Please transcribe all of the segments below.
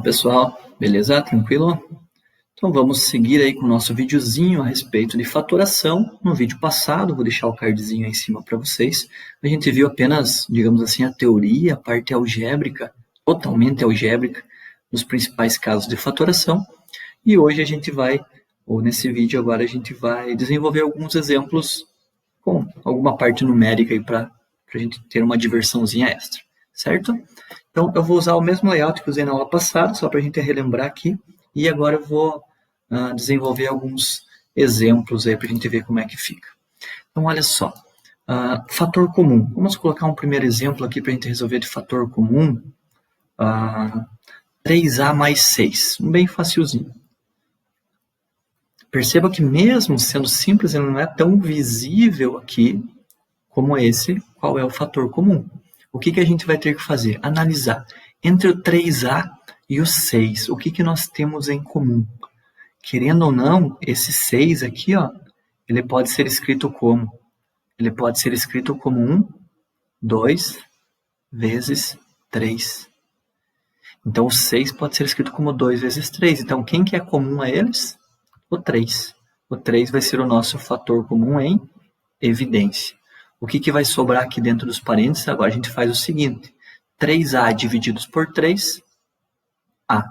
pessoal, beleza? Tranquilo? Então vamos seguir aí com o nosso videozinho a respeito de fatoração. No vídeo passado, vou deixar o cardzinho aí em cima para vocês. A gente viu apenas, digamos assim, a teoria, a parte algébrica, totalmente algébrica, dos principais casos de fatoração. E hoje a gente vai, ou nesse vídeo agora, a gente vai desenvolver alguns exemplos com alguma parte numérica aí para a gente ter uma diversãozinha extra, certo? Então, eu vou usar o mesmo layout que usei na aula passada, só para a gente relembrar aqui. E agora eu vou desenvolver alguns exemplos aí para a gente ver como é que fica. Então, olha só. Fator comum. Vamos colocar um primeiro exemplo aqui para a gente resolver de fator comum. 3A mais 6. Bem facilzinho. Perceba que mesmo sendo simples, ele não é tão visível aqui como esse, qual é o fator comum. O que a gente vai ter que fazer? Analisar entre o 3A e o 6. O que nós temos em comum? Querendo ou não, esse 6 aqui, ó, ele pode ser escrito como? Ele pode ser escrito como 1, 2 vezes 3. Então, o 6 pode ser escrito como 2 vezes 3. Então, quem que é comum a eles? O 3. O 3 vai ser o nosso fator comum em evidência. O que vai sobrar aqui dentro dos parênteses? Agora a gente faz o seguinte. 3A divididos por 3, A.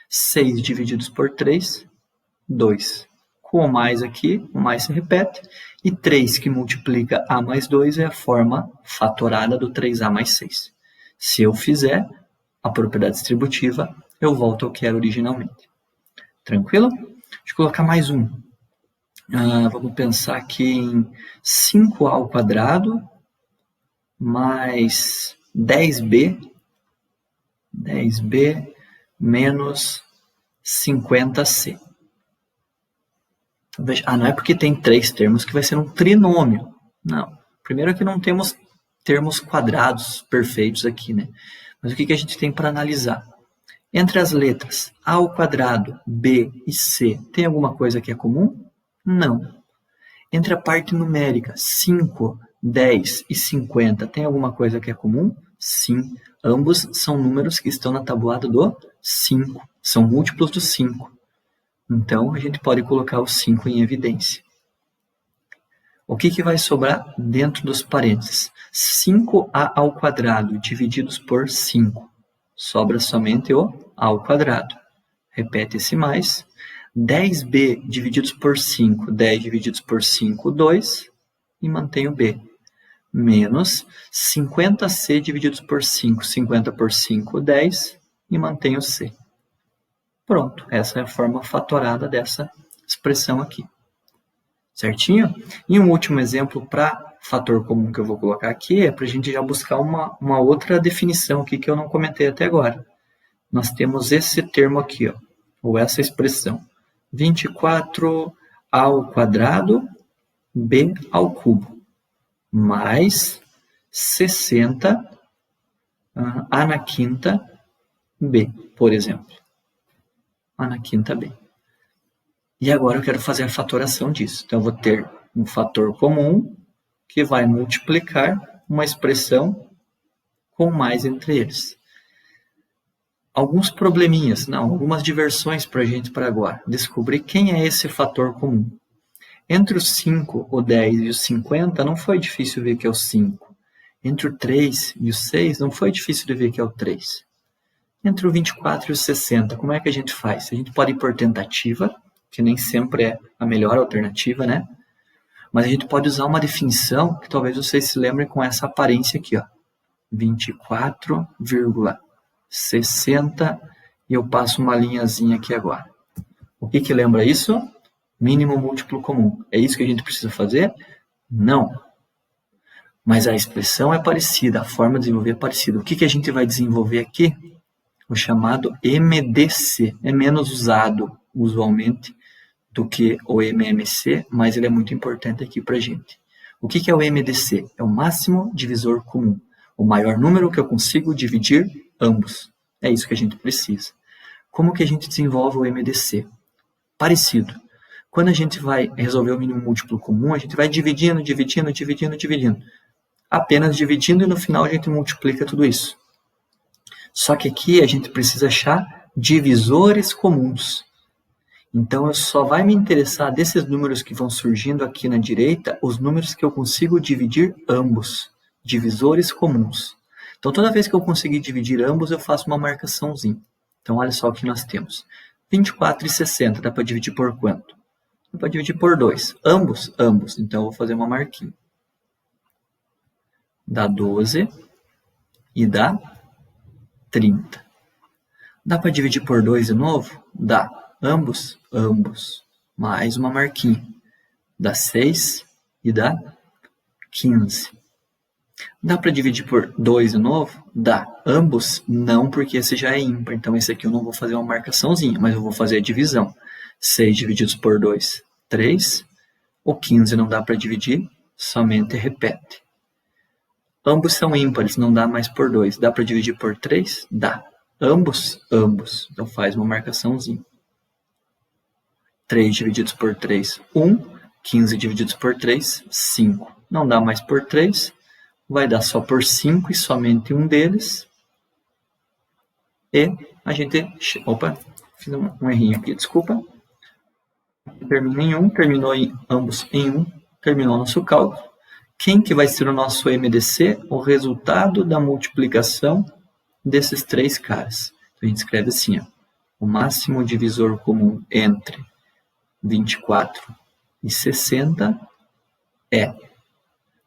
6 divididos por 3, 2. Com o mais aqui, o mais se repete. E 3 que multiplica A mais 2 é a forma fatorada do 3A mais 6. Se eu fizer a propriedade distributiva, eu volto ao que era originalmente. Tranquilo? Deixa eu colocar mais um. Vamos pensar aqui em 5A ao quadrado mais 10B menos 50C. Não é porque tem 3 termos que vai ser um trinômio. Não. Primeiro é que não temos termos quadrados perfeitos aqui, né? Mas o que a gente tem para analisar? Entre as letras A ao quadrado, B e C, tem alguma coisa que é comum? Não. Entre a parte numérica 5, 10 e 50, tem alguma coisa que é comum? Sim. Ambos são números que estão na tabuada do 5. São múltiplos do 5. Então, a gente pode colocar o 5 em evidência. O que vai sobrar dentro dos parênteses? 5A ao quadrado divididos por 5. Sobra somente o A ao quadrado. Repete esse mais. 10B divididos por 5, 10 divididos por 5, 2, e mantém o B. Menos 50C divididos por 5, 50 por 5, 10, e mantém o C. Pronto, essa é a forma fatorada dessa expressão aqui. Certinho? E um último exemplo para fator comum que eu vou colocar aqui é para a gente já buscar uma outra definição aqui que eu não comentei até agora. Nós temos esse termo aqui, ó, ou essa expressão. 24 ao quadrado, B ao cubo, mais 60 A na quinta, B, por exemplo. A na quinta, B. E agora eu quero fazer a fatoração disso. Então, eu vou ter um fator comum que vai multiplicar uma expressão com mais entre eles. Alguns probleminhas, algumas diversões para a gente para agora. Descobrir quem é esse fator comum. Entre os 5, o 10 e os 50, não foi difícil ver que é o 5. Entre o 3 e o 6, não foi difícil de ver que é o 3. Entre o 24 e o 60, como é que a gente faz? A gente pode ir por tentativa, que nem sempre é a melhor alternativa, né? Mas a gente pode usar uma definição que talvez vocês se lembrem com essa aparência aqui, ó. 24,60, e eu passo uma linhazinha aqui agora. O que lembra isso? Mínimo múltiplo comum. É isso que a gente precisa fazer? Não. Mas a expressão é parecida, a forma de desenvolver é parecida. O que a gente vai desenvolver aqui? O chamado MDC. É menos usado, usualmente, do que o MMC, mas ele é muito importante aqui para a gente. O que é o MDC? É o máximo divisor comum. O maior número que eu consigo dividir ambos. É isso que a gente precisa. Como que a gente desenvolve o MDC? Parecido. Quando a gente vai resolver o mínimo múltiplo comum, a gente vai dividindo. Apenas dividindo e no final a gente multiplica tudo isso. Só que aqui a gente precisa achar divisores comuns. Então, só vai me interessar desses números que vão surgindo aqui na direita, os números que eu consigo dividir ambos, divisores comuns. Então, toda vez que eu conseguir dividir ambos, eu faço uma marcaçãozinha. Então, olha só o que nós temos. 24 e 60, dá para dividir por quanto? Dá para dividir por 2. Ambos? Ambos. Então, eu vou fazer uma marquinha. Dá 12 e dá 30. Dá para dividir por 2 de novo? Dá. Ambos? Ambos. Mais uma marquinha. Dá 6 e dá 15. Dá para dividir por 2 de novo? Dá. Ambos? Não, porque esse já é ímpar. Então, esse aqui eu não vou fazer uma marcaçãozinha, mas eu vou fazer a divisão. 6 divididos por 2, 3. O 15 não dá para dividir, somente repete. Ambos são ímpares, não dá mais por 2. Dá para dividir por 3? Dá. Ambos? Ambos. Então, faz uma marcaçãozinha. 3 divididos por 3, 1. 15 divididos por 3, 5. Não dá mais por 3. Vai dar só por 5 e somente um deles. E a gente... Opa, fiz um errinho aqui, desculpa. Termina em 1, terminou em ambos em 1, terminou nosso cálculo. Quem que vai ser o nosso MDC? O resultado da multiplicação desses três caras. Então, a gente escreve assim, ó, o máximo divisor comum entre 24 e 60 é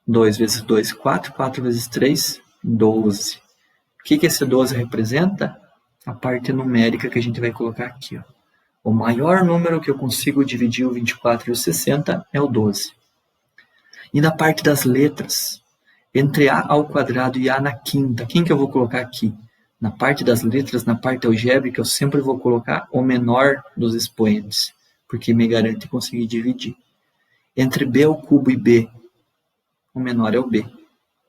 2 vezes 2, 4, 4 vezes 3, 12. O que esse 12 representa? A parte numérica que a gente vai colocar aqui. Ó. O maior número que eu consigo dividir o 24 e o 60 é o 12. E na parte das letras, entre A ao quadrado e A na quinta, quem que eu vou colocar aqui? Na parte das letras, na parte algébrica, eu sempre vou colocar o menor dos expoentes, porque me garante conseguir dividir. Entre B ao cubo e B, o menor é o B.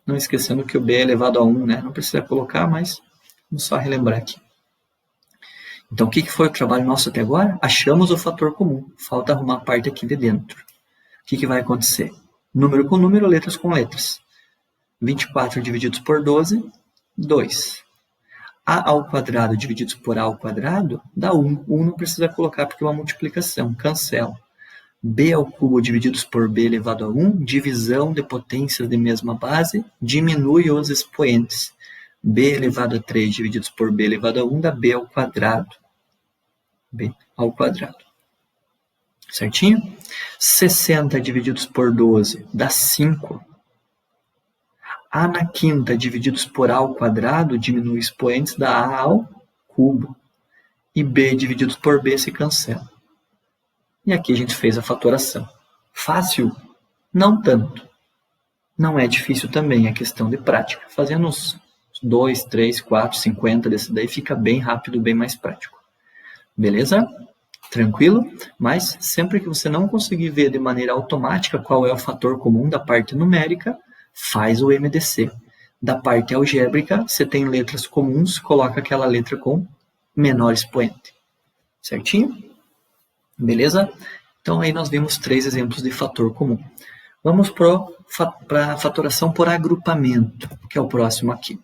Não esquecendo que o B é elevado a 1, né? Não precisa colocar, mas vamos só relembrar aqui. Então, o que foi o trabalho nosso até agora? Achamos o fator comum. Falta arrumar a parte aqui de dentro. O que vai acontecer? Número com número, letras com letras. 24 divididos por 12, 2. A ao quadrado divididos por A ao quadrado dá 1. 1 não precisa colocar porque é uma multiplicação. Cancela. B ao cubo divididos por B elevado a 1, divisão de potências de mesma base, diminui os expoentes. B elevado a 3 divididos por B elevado a 1 dá B ao quadrado. B ao quadrado. Certinho? 60 divididos por 12 dá 5. A na quinta divididos por A ao quadrado diminui expoentes, dá A ao cubo. E B divididos por B se cancela. E aqui a gente fez a fatoração. Fácil? Não tanto. Não é difícil também, é questão de prática. Fazendo uns 2, 3, 4, 50 desse daí fica bem rápido, bem mais prático. Beleza? Tranquilo? Mas sempre que você não conseguir ver de maneira automática qual é o fator comum da parte numérica, faz o MDC. Da parte algébrica, você tem letras comuns, coloca aquela letra com menor expoente. Certinho? Beleza? Então, aí nós vimos 3 exemplos de fator comum. Vamos para a fatoração por agrupamento, que é o próximo aqui.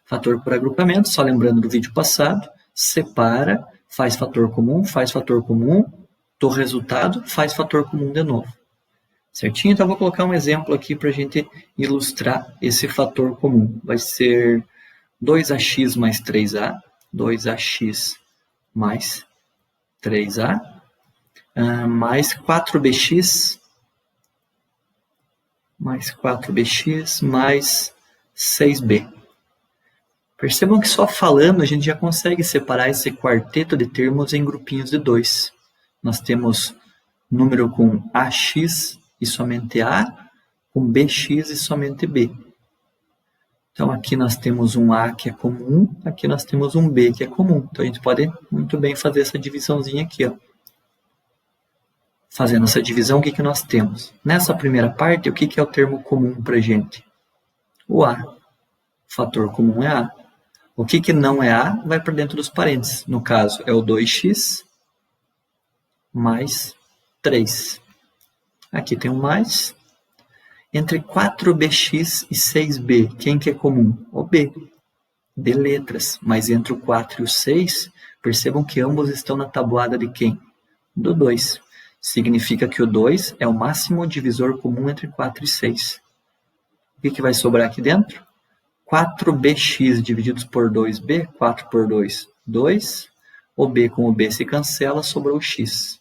Fator por agrupamento, só lembrando do vídeo passado, separa, faz fator comum, do resultado, faz fator comum de novo. Certinho? Então, eu vou colocar um exemplo aqui para a gente ilustrar esse fator comum. Vai ser 2ax mais 3a, 2ax mais 3a, mais 4bx, mais 6b. Percebam que só falando a gente já consegue separar esse quarteto de termos em grupinhos de 2. Nós temos número com ax e somente a, com bx e somente b. Então aqui nós temos um a que é comum, aqui nós temos um b que é comum. Então a gente pode muito bem fazer essa divisãozinha aqui, ó. Fazendo essa divisão, o que nós temos? Nessa primeira parte, o que é o termo comum para a gente? O A. O fator comum é A. O que não é A vai para dentro dos parênteses. No caso, é o 2x mais 3. Aqui tem um mais. Entre 4bx e 6b, quem que é comum? O B. De letras. Mas entre o 4 e o 6, Percebam que ambos estão na tabuada de quem? Do 2. Significa que o 2 é o máximo divisor comum entre 4 e 6. O que vai sobrar aqui dentro? 4bx divididos por 2b, 4 por 2, 2. O b com o b se cancela, sobrou o x.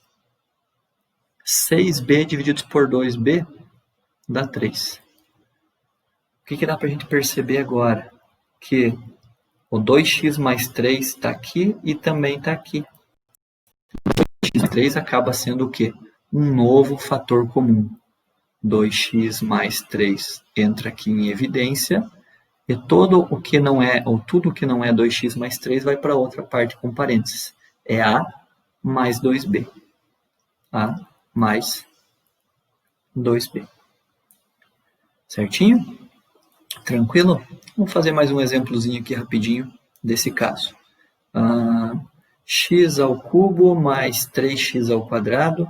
6b divididos por 2b dá 3. O que dá para a gente perceber agora? Que o 2x mais 3 está aqui e também está aqui. 2x mais 3 acaba sendo o quê? Um novo fator comum. 2x mais 3 entra aqui em evidência. E tudo o que não é 2x mais 3 vai para outra parte com parênteses. É A mais 2B. A mais 2B. Certinho? Tranquilo? Vamos fazer mais um exemplozinho aqui rapidinho desse caso. X ao cubo mais 3x ao quadrado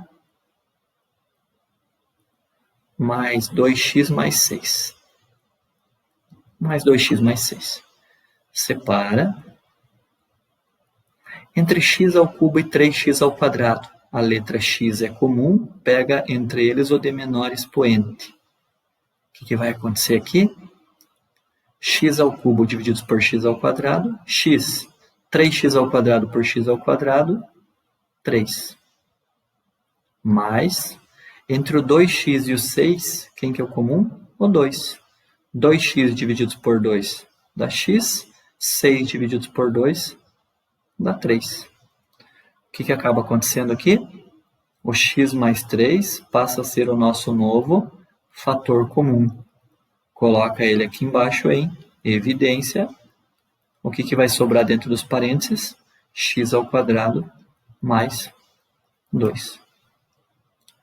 mais 2x mais 6. Mais 2x mais 6. Separa. Entre x ao cubo e 3x ao quadrado, a letra x é comum, pega entre eles o de menor expoente. O que vai acontecer aqui? X ao cubo divididos por x ao quadrado, x, 3x ao quadrado por x ao quadrado, 3. Mais, entre o 2x e o 6, quem que é o comum? O 2. 2x divididos por 2 dá x, 6 divididos por 2 dá 3. O que acaba acontecendo aqui? O x mais 3 passa a ser o nosso novo fator comum. Coloca ele aqui embaixo em evidência. O que vai sobrar dentro dos parênteses? X ao quadrado mais 2.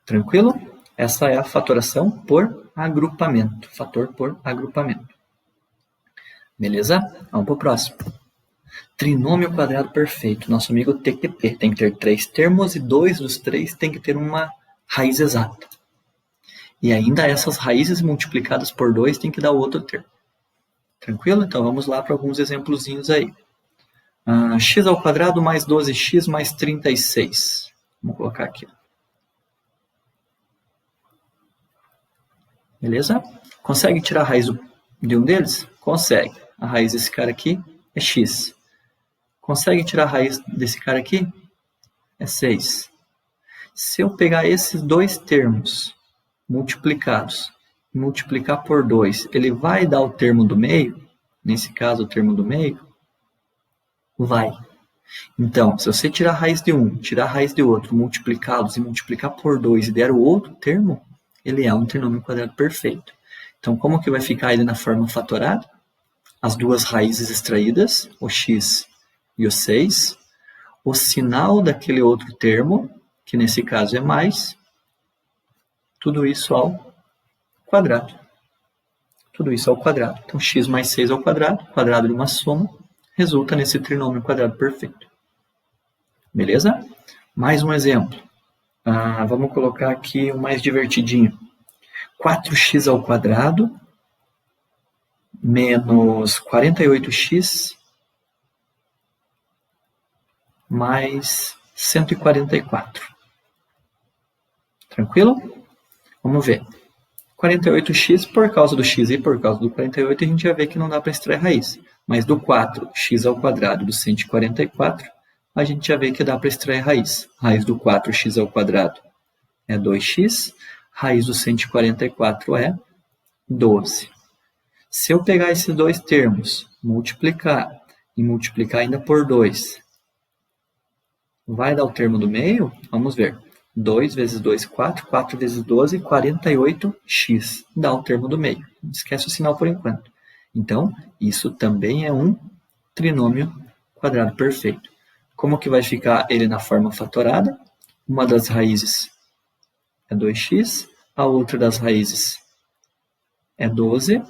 Tranquilo? Essa é a fatoração por agrupamento. Fator por agrupamento. Beleza? Vamos para o próximo. Trinômio quadrado perfeito. Nosso amigo TQP tem que ter 3 termos e 2 dos 3 tem que ter uma raiz exata. E ainda essas raízes multiplicadas por 2 tem que dar outro termo. Tranquilo? Então vamos lá para alguns exemplozinhos aí. X ao quadrado mais 12x mais 36. Vamos colocar aqui. Beleza? Consegue tirar a raiz de um deles? Consegue. A raiz desse cara aqui é x. Consegue tirar a raiz desse cara aqui? É 6. Se eu pegar esses dois termos multiplicados e multiplicar por 2, ele vai dar o termo do meio? Nesse caso, o termo do meio? Vai. Então, se você tirar a raiz de um, tirar a raiz de outro, multiplicá-los e multiplicar por 2 e der o outro termo, ele é um trinômio quadrado perfeito. Então, como que vai ficar ele na forma fatorada? As duas raízes extraídas, o x e o 6, o sinal daquele outro termo, que nesse caso é mais, tudo isso ao quadrado. Tudo isso ao quadrado. Então, x mais 6 ao quadrado de uma soma, resulta nesse trinômio quadrado perfeito. Beleza? Mais um exemplo. Vamos colocar aqui o mais divertidinho. 4x ao quadrado menos 48x mais 144. Tranquilo? Vamos ver. 48x, por causa do x e por causa do 48, a gente já vê que não dá para extrair raiz. Mas do 4x ao quadrado do 144, a gente já vê que dá para extrair raiz. Raiz do 4x ao quadrado é 2x, raiz do 144 é 12. Se eu pegar esses dois termos, multiplicar e multiplicar ainda por 2, vai dar o termo do meio? Vamos ver. 2 vezes 2, 4. 4 vezes 12, 48x. Dá o termo do meio. Esquece o sinal por enquanto. Então, isso também é um trinômio quadrado perfeito. Como que vai ficar ele na forma fatorada? Uma das raízes é 2x, a outra das raízes é 12.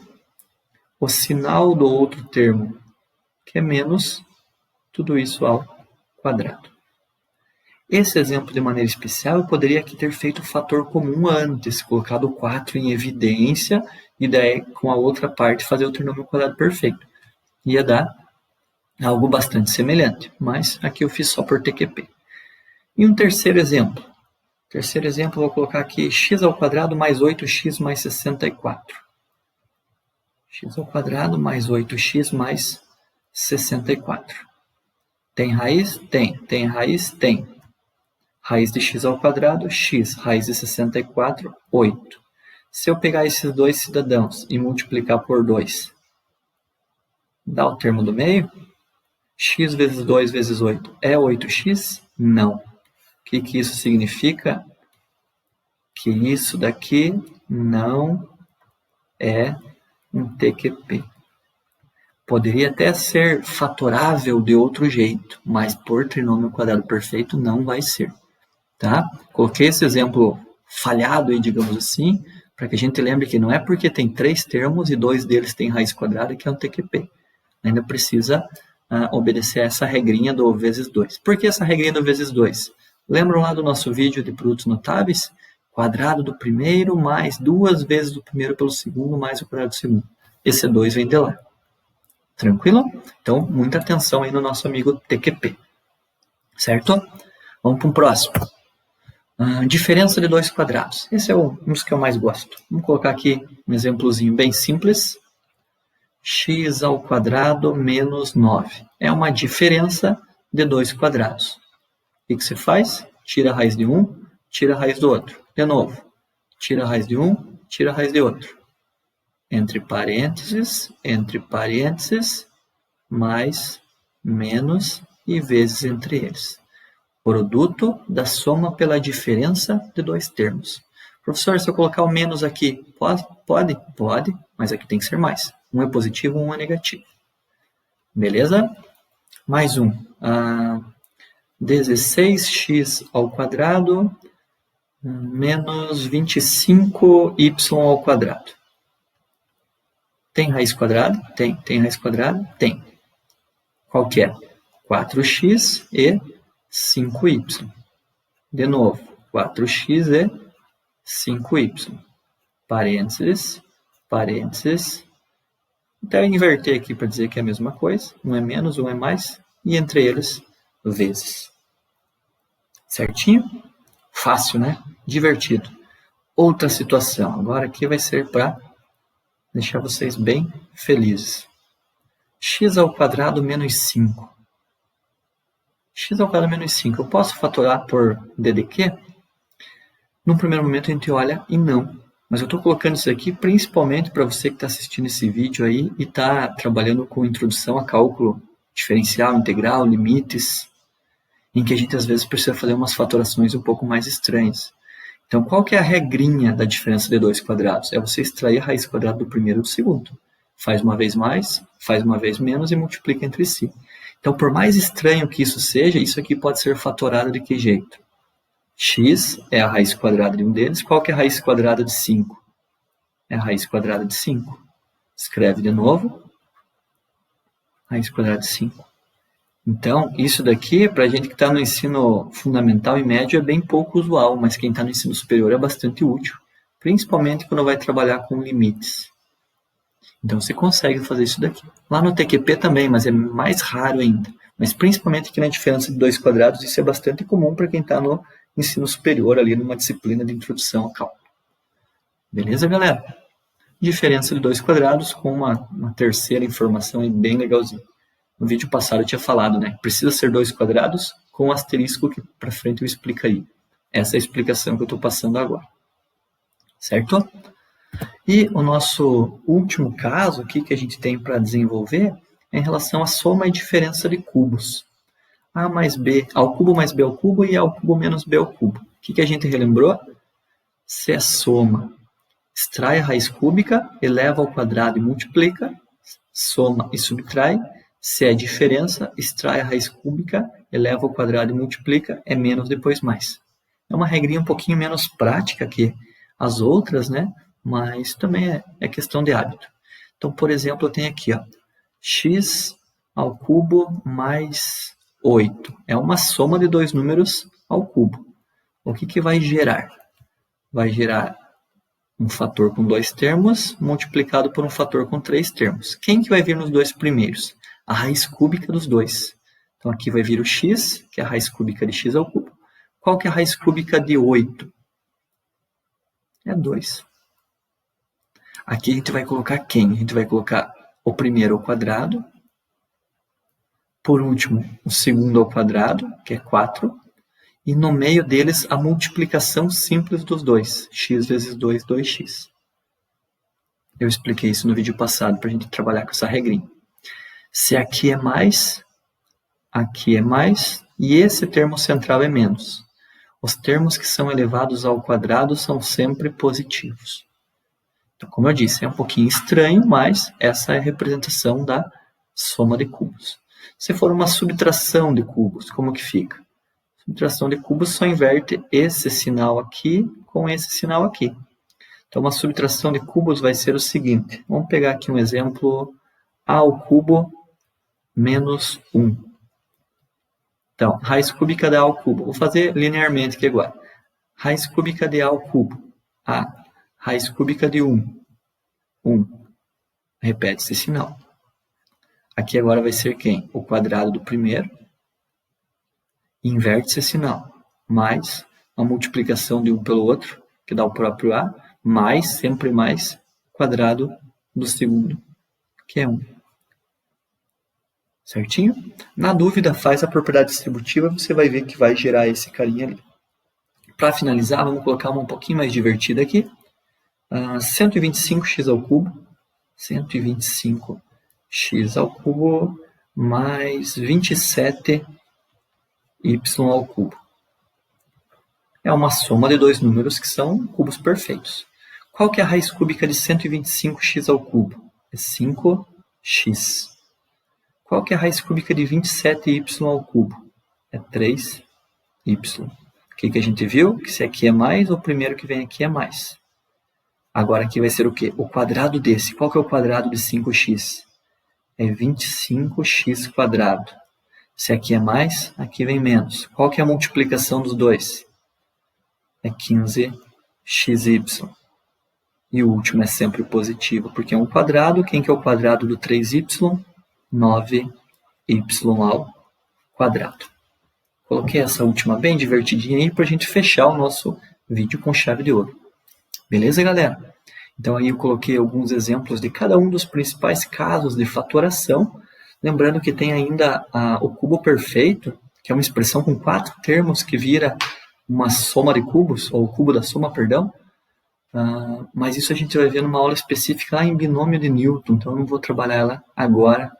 O sinal do outro termo, que é menos, tudo isso ao quadrado. Esse exemplo, de maneira especial, eu poderia aqui ter feito o fator comum antes, colocado o 4 em evidência, e daí, com a outra parte, fazer o trinômio quadrado perfeito. Ia dar Algo bastante semelhante, mas aqui eu fiz só por TQP. E um terceiro exemplo. Terceiro exemplo, eu vou colocar aqui x ao quadrado mais 8x mais 64. X ao quadrado mais 8x mais 64. Tem raiz? Tem. Tem raiz? Tem. Raiz de x ao quadrado, x. Raiz de 64, 8. Se eu pegar esses dois cidadãos e multiplicar por 2, dá o termo do meio? X vezes 2 vezes 8 é 8x? Não. O que isso significa? Que isso daqui não é um TQP. Poderia até ser fatorável de outro jeito, mas por trinômio quadrado perfeito não vai ser. Tá? Coloquei esse exemplo falhado aí, digamos assim, para que a gente lembre que não é porque tem 3 termos e 2 deles têm raiz quadrada que é um TQP. Ainda precisa obedecer a essa regrinha do vezes 2. Por que essa regrinha do vezes 2? Lembram lá do nosso vídeo de produtos notáveis? Quadrado do primeiro mais 2 vezes do primeiro pelo segundo mais o quadrado do segundo. Esse 2 vem de lá. Tranquilo? Então, muita atenção aí no nosso amigo TQP. Certo? Vamos para um próximo. Diferença de 2 quadrados. Esse é um dos que eu mais gosto. Vamos colocar aqui um exemplozinho bem simples. X ao quadrado menos 9. É uma diferença de 2 quadrados. O que você faz? Tira a raiz de um, tira a raiz do outro. De novo. Tira a raiz de um, tira a raiz de outro. Entre parênteses, mais, menos e vezes entre eles. Produto da soma pela diferença de 2 termos. Professor, se eu colocar o menos aqui, pode, mas aqui tem que ser mais. Um é positivo, um é negativo. Beleza? Mais um. 16x ao quadrado menos 25y ao quadrado. Tem raiz quadrada? Tem. Tem raiz quadrada? Tem. Qual que é? 4x e 5y. De novo, 4x e 5y. Parênteses. Então, eu inverter aqui para dizer que é a mesma coisa. Um é menos, um é mais. E entre eles, vezes. Certinho? Fácil, né? Divertido. Outra situação. Agora aqui vai ser para deixar vocês bem felizes. X ao quadrado menos 5. X ao quadrado menos 5. Eu posso fatorar por DDQ? Num primeiro momento a gente olha e não. Mas eu estou colocando isso aqui principalmente para você que está assistindo esse vídeo aí e está trabalhando com introdução a cálculo diferencial, integral, limites, em que a gente às vezes precisa fazer umas fatorações um pouco mais estranhas. Então, qual que é a regrinha da diferença de 2 quadrados? É você extrair a raiz quadrada do primeiro e do segundo. Faz uma vez mais, faz uma vez menos e multiplica entre si. Então, por mais estranho que isso seja, isso aqui pode ser fatorado de que jeito? X é a raiz quadrada de um deles. Qual que é a raiz quadrada de 5? É a raiz quadrada de 5. Escreve de novo. Raiz quadrada de 5. Então, isso daqui, para a gente que está no ensino fundamental e médio, é bem pouco usual, mas quem está no ensino superior é bastante útil, principalmente quando vai trabalhar com limites. Então, você consegue fazer isso daqui. Lá no TQP também, mas é mais raro ainda. Mas principalmente aqui na diferença de 2 quadrados, isso é bastante comum para quem está no ensino superior, ali numa disciplina de introdução ao cálculo. Beleza, galera? Diferença de 2 quadrados com uma terceira informação aí bem legalzinha. No vídeo passado eu tinha falado, né? Precisa ser 2 quadrados com um asterisco que para frente eu explicaria. Essa é a explicação que eu estou passando agora. Certo? E o nosso último caso aqui que a gente tem para desenvolver é em relação à soma e diferença de cubos. A mais B ao cubo mais B ao cubo e A ao cubo menos B ao cubo. O que a gente relembrou? Se é soma, extrai a raiz cúbica, eleva ao quadrado e multiplica, soma e subtrai. Se é diferença, extrai a raiz cúbica, eleva ao quadrado e multiplica, é menos depois mais. É uma regrinha um pouquinho menos prática que as outras, né? Mas também é questão de hábito. Então, por exemplo, eu tenho aqui, ó, x ao cubo mais 8. É uma soma de 2 números ao cubo. O que vai gerar? Vai gerar um fator com 2 termos multiplicado por um fator com 3 termos. Quem que vai vir nos dois primeiros? a raiz cúbica dos dois. Então, aqui vai vir o x, que é a raiz cúbica de x ao cubo. Qual que é a raiz cúbica de 8? É 2. Aqui a gente vai colocar quem? A gente vai colocar o primeiro ao quadrado. Por último, o segundo ao quadrado, que é 4. E no meio deles, a multiplicação simples dos dois. X vezes 2, 2x. Eu expliquei isso no vídeo passado para a gente trabalhar com essa regrinha. Se aqui é mais e esse termo central é menos. Os termos que são elevados ao quadrado são sempre positivos. Então, como eu disse, é um pouquinho estranho, mas essa é a representação da soma de cubos. Se for uma subtração de cubos, como que fica? Subtração de cubos só inverte esse sinal aqui com esse sinal aqui. Então, uma subtração de cubos vai ser o seguinte. Vamos pegar aqui um exemplo. A ao cubo menos 1. Então, raiz cúbica de A ao cubo. Vou fazer linearmente aqui agora. Raiz cúbica de A ao cubo. A. Raiz cúbica de 1. 1. Repete esse sinal. Aqui agora vai ser quem? O quadrado do primeiro. Inverte esse sinal. Mais a multiplicação de um pelo outro, que dá o próprio A, mais, sempre mais, o quadrado do segundo, que é 1. Certinho? Na dúvida, faz a propriedade distributiva, você vai ver que vai gerar esse carinha ali. Para finalizar, vamos colocar uma um pouquinho mais divertida aqui. 125x ao cubo. 125x ao cubo mais 27y ao cubo. É uma soma de dois números que são cubos perfeitos. Qual que é a raiz cúbica de 125x ao cubo? É 5x. Qual que é a raiz cúbica de 27y ao cubo? É 3y. O que a gente viu? Que se aqui é mais, o primeiro que vem aqui é mais. Agora aqui vai ser o quê? O quadrado desse. Qual que é o quadrado de 5x? É 25x quadrado. Se aqui é mais, aqui vem menos. Qual que é a multiplicação dos dois? É 15xy. E o último é sempre positivo, porque é um quadrado. Quem que é o quadrado do 3y? 9y ao quadrado. Coloquei essa última bem divertidinha aí para a gente fechar o nosso vídeo com chave de ouro. Beleza, galera? Então aí eu coloquei alguns exemplos de cada um dos principais casos de fatoração. Lembrando que tem ainda o cubo perfeito, que é uma expressão com 4 termos que vira uma soma de cubos, ou o cubo da soma, perdão. Mas isso a gente vai ver numa aula específica lá em binômio de Newton, então eu não vou trabalhar ela agora,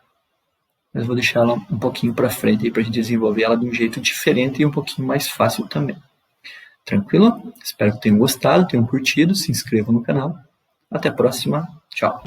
mas vou deixar ela um pouquinho para frente para a gente desenvolver ela de um jeito diferente e um pouquinho mais fácil também. Tranquilo? Espero que tenham gostado, tenham curtido, se inscrevam no canal. Até a próxima. Tchau!